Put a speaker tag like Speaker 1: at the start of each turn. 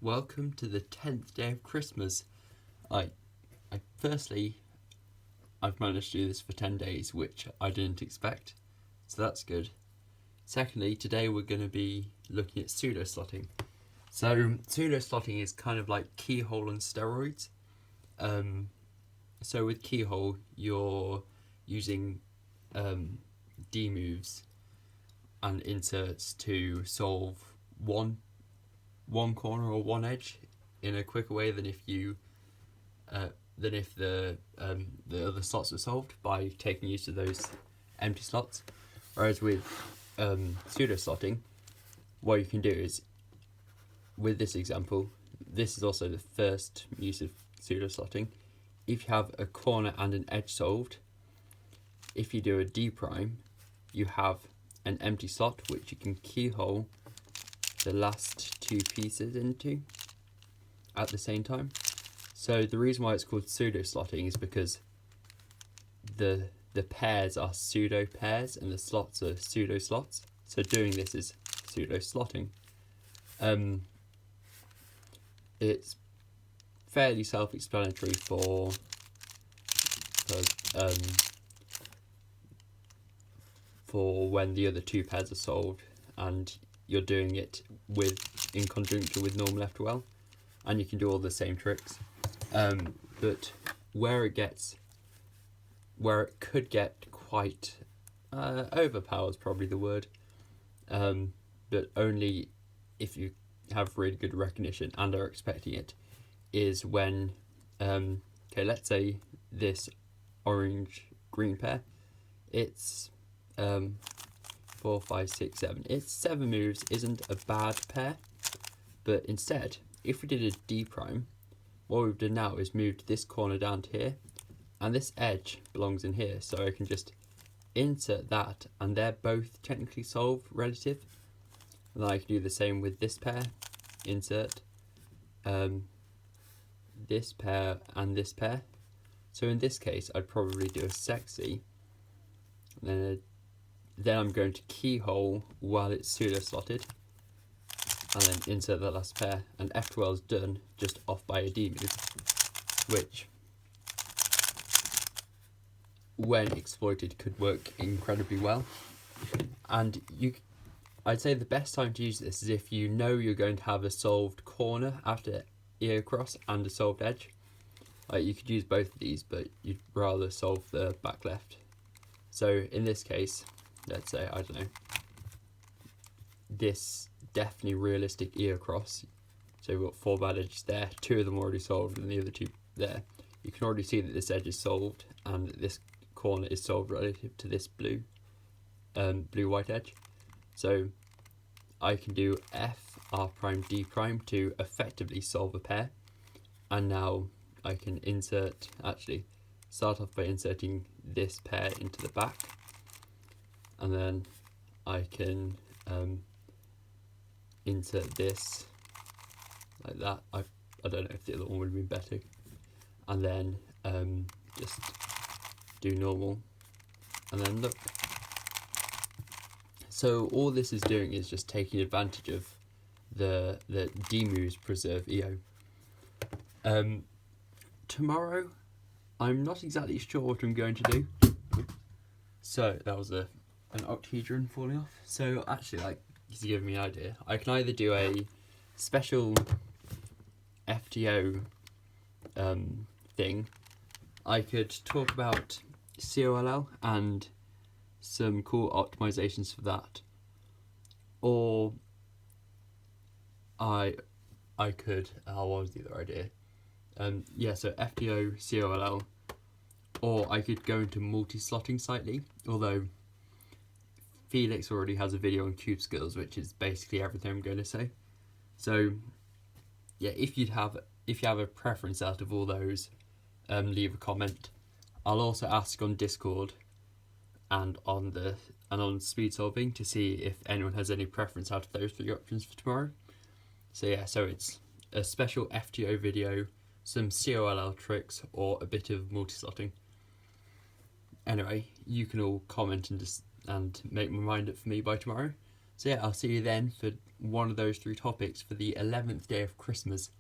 Speaker 1: Welcome to the 10th day of Christmas. Firstly, I've managed to do this for 10 days, which I didn't expect, so that's good. Secondly, today we're going to be looking at pseudoslotting. So pseudoslotting is kind of like Keyhole on steroids. So with Keyhole, you're using D moves and inserts to solve one corner or one edge in a quicker way than if the other slots are solved by taking use of those empty slots. Whereas with pseudo slotting, what you can do is, with this example, this is also the first use of pseudo slotting. If you have a corner and an edge solved, if you do a D prime, you have an empty slot which you can keyhole the last two pieces into at the same time. So the reason why it's called pseudo slotting is because the pairs are pseudo pairs and the slots are pseudo slots. So doing this is pseudo slotting. It's fairly self-explanatory for when the other two pairs are solved and you're doing it in conjunction with normal left well, and you can do all the same tricks. But where it could get quite overpowered is probably the word, but only if you have really good recognition and are expecting it, is when let's say this orange green pair, it's 4, 5, 6, 7. It's 7 moves isn't a bad pair, but instead, if we did a D prime, what we've done now is moved this corner down to here, and this edge belongs in here, so I can just insert that, and they're both technically solved relative. And then I can do the same with this pair, insert this pair and this pair. So in this case, I'd probably do a sexy, and then I'm going to keyhole while it's pseudo slotted, and then insert the last pair, and F12 is done just off by a D move, which when exploited could work incredibly well. And I'd say the best time to use this is if you know you're going to have a solved corner after ear cross and a solved edge. You could use both of these, but you'd rather solve the back left. So in this case, let's say, I don't know, this definitely realistic ear cross. So we've got 4 bad edges there, 2 of them already solved and the other 2 there. You can already see that this edge is solved and this corner is solved relative to this blue-white edge. So I can do F, R prime, D prime to effectively solve a pair. And now I can start off by inserting this pair into the back. And then I can insert this like that. I don't know if the other one would have been better. And then just do normal, and then look. So all this is doing is just taking advantage of the D moves preserve EO. Tomorrow, I'm not exactly sure what I'm going to do. So that was an octahedron falling off. So actually, to give me an idea, I can either do a special FTO thing. I could talk about COLL and some cool optimizations for that, or I could. What was the other idea? So FTO, COLL, or I could go into multi-slotting slightly. Although Felix already has a video on cube skills, which is basically everything I'm going to say. So yeah, if you have a preference out of all those, leave a comment. I'll also ask on Discord and on speed solving to see if anyone has any preference out of those 3 options for tomorrow. So yeah, so it's a special FTO video, some COLL tricks, or a bit of multi-slotting. Anyway, you can all comment and make my mind up for me by tomorrow. So yeah, I'll see you then for one of those 3 topics for the 11th day of Christmas.